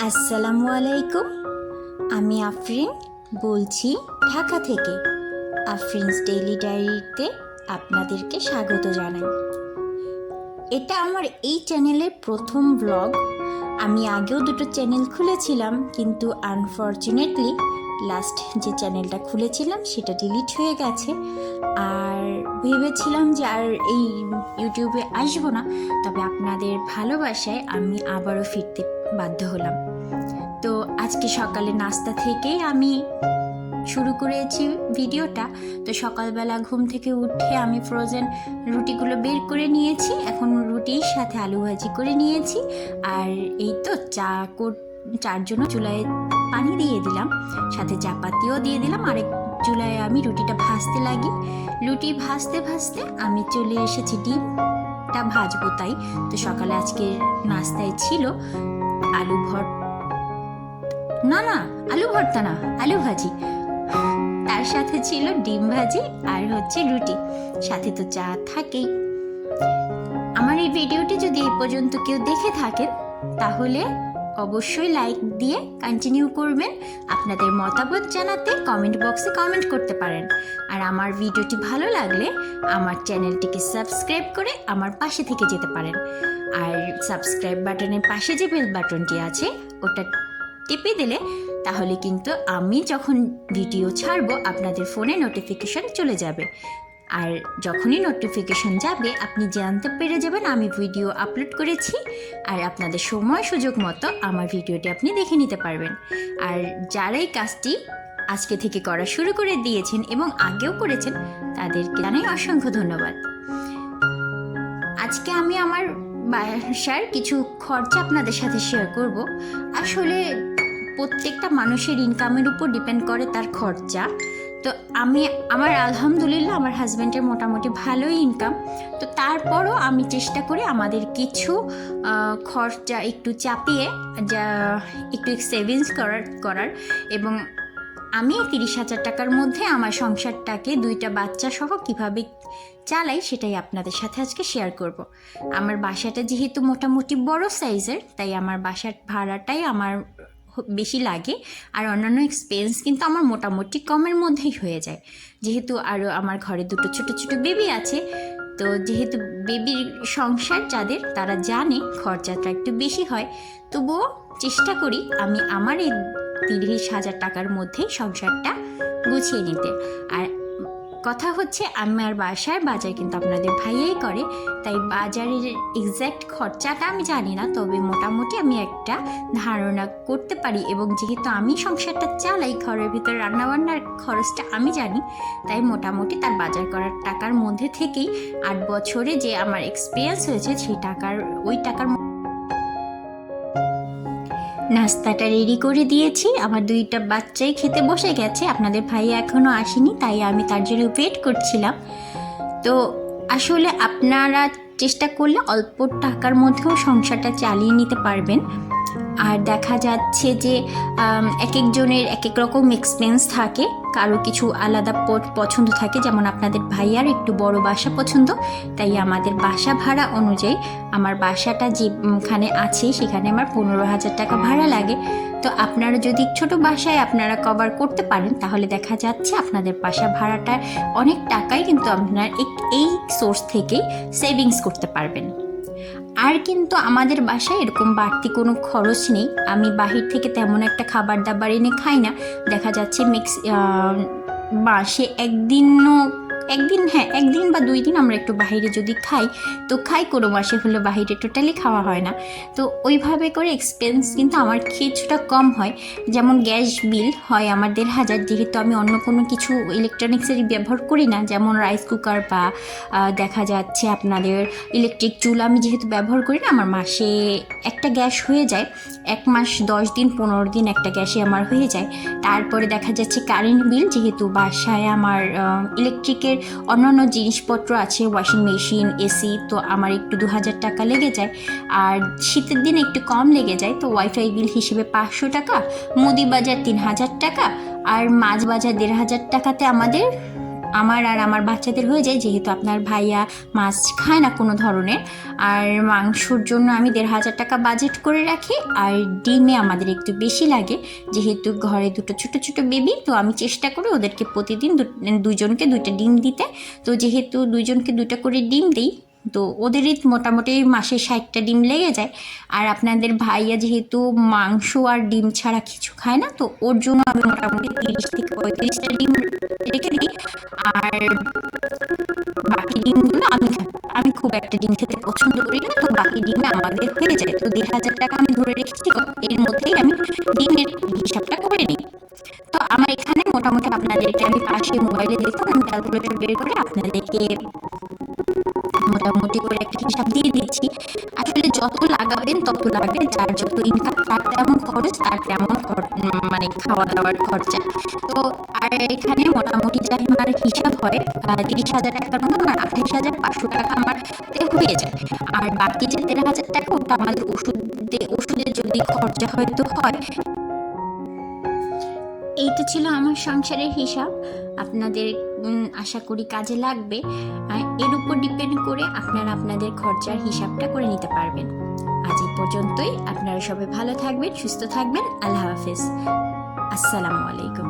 আসসালামু আলাইকুম। আমি আফরিন বলছি ঢাকা থেকে। আফরিনস ডেইলি ডায়েরিতে আপনাদেরকে স্বাগত জানাই। এটা আমার এই চ্যানেলের প্রথম ব্লগ। আমি আগেও দুটো চ্যানেল খুলেছিলাম, কিন্তু আনফর্চুনেটলি লাস্ট যে চ্যানেলটা খুলেছিলাম সেটা ডিলিট হয়ে গেছে। আর ভেবেছিলাম যে আর এই ইউটিউবে আসবো না, তবে আপনাদের ভালোবাসায় আমি আবারও ফিরতে বাধ্য হলাম। তো আজকে সকালে নাস্তা থেকেই আমি শুরু করেছি ভিডিওটা। তো সকালবেলা ঘুম থেকে উঠে আমি ফ্রোজেন রুটিগুলো বের করে নিয়েছি। এখন রুটির সাথে আলু ভাজি করে নিয়েছি। আর এই তো চার জন্য চুলায় পানি দিয়ে দিলাম, সাথে চাপাতিও দিয়ে দিলাম। আরেক চুলায় আমি রুটিটা ভাজতে লাগি। রুটি ভাজতে ভাজতে আমি চলে এসেছি ডিমটা ভাজবো তাই। তো সকালে আজকে নাস্তায় ছিল আলু আলু ভাজি, তার সাথে ছিল ডিম ভাজি আর রুটি, সাথে তো চা থাকেই। আমার এই ভিডিওটি যদি এই পর্যন্ত কেউ দেখে থাকেন তাহলে অবশ্যই লাইক দিয়ে কন্টিনিউ করবেন। আপনাদের মতামত জানাতে কমেন্ট বক্সে কমেন্ট করতে পারেন। আর আমার ভিডিওটি ভালো লাগলে আমার চ্যানেলটিকে সাবস্ক্রাইব করে আমার পাশে থেকে যেতে পারেন। আর সাবস্ক্রাইব বাটনের পাশে যে বেল বাটনটি আছে ওটা টিপে দিলে তাহলে কিন্তু আমি যখন ভিডিও ছাড়বো আপনাদের ফোনে নোটিফিকেশন চলে যাবে। আর যখনই নোটিফিকেশন যাবে আপনি জানতে পেরে যাবেন আমি ভিডিও আপলোড করেছি। আর আপনাদের সময় সুযোগ মতো আমার ভিডিওটি আপনি দেখে নিতে পারবেন। আর যারা এই কাজটি আজকে থেকে করা শুরু করে দিয়েছেন এবং আগেও করেছেন তাদেরকে জানাই অসংখ্য ধন্যবাদ। আজকে আমি আমার বাসার কিছু খরচা আপনাদের সাথে শেয়ার করব। আসলে প্রত্যেকটা মানুষের ইনকামের উপর ডিপেন্ড করে তার খরচা। তো আমার আলহামদুলিল্লাহ আমার হাজব্যান্ডের মোটামুটি ভালোই ইনকাম। তো তারপরও আমি চেষ্টা করি আমাদের কিছু খরচা একটু চাপিয়ে একটু সেভিংস করার এবং আমি 30,000 টাকার মধ্যে আমার সংসারটাকে 2টা বাচ্চা সহ কীভাবে চালাই সেটাই আপনাদের সাথে আজকে শেয়ার করব। আমার বাসাটা যেহেতু মোটামুটি বড় সাইজের, তাই আমার বাসার ভাড়াটাই আমার বেশি লাগে। আর অন্যান্য এক্সপেন্স কিন্তু আমার মোটামুটি কমের মধ্যেই হয়ে যায়, যেহেতু আরও আমার ঘরে 2টো ছোটো ছোটো বেবি আছে। তো যেহেতু বেবির সংসার যাদের তারা জানে খরচাটা একটু বেশি হয়, তবুও চেষ্টা করি আমি আমার এই 30,000 টাকার মধ্যেই সংসারটা গুছিয়ে নিতে। আর কথা হচ্ছে আমার বাসার বাজার কিন্তু আপনাদের ভাইয়াই করে, তাই বাজারের এক্স্যাক্ট খরচাটা আমি জানি না, তবে মোটামুটি আমি একটা ধারণা করতে পারি। এবং যেহেতু আমি সংসারটা চালাই, ঘরের ভিতরে রান্নাবান্নার খরচটা আমি জানি, তাই মোটামুটি তার বাজার করার টাকার মধ্যে থেকেই 8 বছরে যে আমার এক্সপিরিয়েন্স হয়েছে সেই ওই টাকার নাস্তাটা রেডি করে দিয়েছি। আমার 2টা বাচ্চাই খেতে বসে গেছে, আপনাদের ভাই এখনও আসেনি, তাই আমি তার জন্য ওয়েট করছিলাম। তো আসলে আপনারা চেষ্টা করলে অল্প টাকার মধ্যেও সংসারটা চালিয়ে নিতে পারবেন। আর দেখা যাচ্ছে যে এক একজনের এক এক রকম এক্সপেন্স থাকে, কারো কিছু আলাদা পছন্দ থাকে। যেমন আপনাদের ভাইয়ার একটু বড় বাসা পছন্দ, তাই আমাদের বাসা ভাড়া অনুযায়ী আমার বাসাটা যেখানে আছে সেখানে আমার 15,000 টাকা ভাড়া লাগে। তো আপনারা যদি ছোট বাসায় আপনারা কভার করতে পারেন তাহলে দেখা যাচ্ছে আপনাদের বাসা ভাড়াটা অনেক টাকাই কিন্তু আপনারা এই সোর্স থেকেই সেভিংস করতে পারবেন। আর কিন্তু আমাদের বাসায় এরকম বাড়তি কোনো খরচ নেই। আমি বাহির থেকে তেমন একটা খাবার দাবার এনে খাই না। দেখা যাচ্ছে মাসে একদিন বা 2 দিন আমরা একটু বাইরে যদি খাই তো খাই, কোনো মাসে হলে বাইরে টোটালি খাওয়া হয় না। তো ওইভাবে করে এক্সপেন্স কিন্তু আমার কিছুটা কম হয়। যেমন গ্যাস বিল হয় আমার 1,500, যেহেতু আমি অন্য কোনো কিছু ইলেকট্রনিক্সের ব্যবহার করি না, যেমন রাইস কুকার বা দেখা যাচ্ছে আপনাদের ইলেকট্রিক চুলা আমি যেহেতু ব্যবহার করি না, আমার মাসে একটা গ্যাস হয়ে যায়। 1 মাস 10 দিন 15 দিন একটা গ্যাসে আমার হয়ে যায়। তারপরে দেখা যাচ্ছে কারেন্ট বিল, যেহেতু বাসায় আমার ইলেকট্রিকের অন্যান্য জিনিসপত্র আছে, ওয়াশিং মেশিন, এসি, তো আমার একটু 2,000 টাকা লেগে যায়। আর শীতের দিনে একটু কম লেগে যায়, তো ওয়াইফাই বিল হিসেবে 500 টাকা, মুদি বাজার 3,000 টাকা, আর মাছ বাজার 1,500 টাকাতে আমাদের আমার আর আমার বাচ্চাদের হয়ে যায়, যেহেতু আপনার ভাইয়া মাছ খায় না কোনো ধরনের। আর মাংসর জন্য আমি 1,500 টাকা বাজেট করে রাখি। আর ডিমে আমাদের একটু বেশি লাগে, যেহেতু ঘরে দুটো ছোট ছোট বেবি, তো আমি চেষ্টা করি ওদেরকে প্রতিদিন দুজনকে 2টা ডিম দিতে। তো যেহেতু দুজনকে 2টা করে ডিম দিই, তো ওদেরই মোটামুটি মাসে 60টা ডিম লেগে যায়। আর আপনাদের ভাইয়া যেহেতু মাংস আর ডিম ছাড়া কিছু খায় না, তো ওর জন্য আমি মোটামুটি 30 থেকে 35টা ডিম রেখে দিই। আর বাকি ডিমগুলো আমি খুব একটা ডিম খেতে পছন্দ করি না, তো বাকি ডিমে আমাদের হয়ে যায়। তো 1,500 টাকা আমি ধরে রেখেছি, এর মধ্যেই আমি ডিমের হিসাবটা করে নিই। তো আমার এখানে মোটামুটি আপনাদেরকে আমি পাশে মোবাইলে দেখুন, আমি ক্যালকুলেটর বের করে আপনাদেরকে মোটামুটি করে একটা হিসাব দিয়ে দিচ্ছি। আসলে যত লাগাবেন তত লাগবে, যার যত ইনকাম তার তেমন খরচ, তার তেমন মানে খাওয়া দাওয়ার খরচা। তো আর এখানে মোটামুটি যা আমার হিসাব হয় 30,000 টাকার মতো, আমার 28,500 টাকা আমার হয়ে যায়। আর বাকি যে 13,000 টাকা, ওটা আমাদের ওষুধে যদি খরচা হয়তো হয়। এইটা ছিল আমার সংসারের হিসাব। আপনাদের আশা করি কাজে লাগবে। এর উপর ডিপেন্ড করে আপনারা আপনাদের খরচার হিসাবটা করে নিতে পারবেন। আজ এই পর্যন্তই। আপনারা সবাই ভালো থাকবেন, সুস্থ থাকবেন। আল্লাহ হাফেজ। আসসালামু আলাইকুম।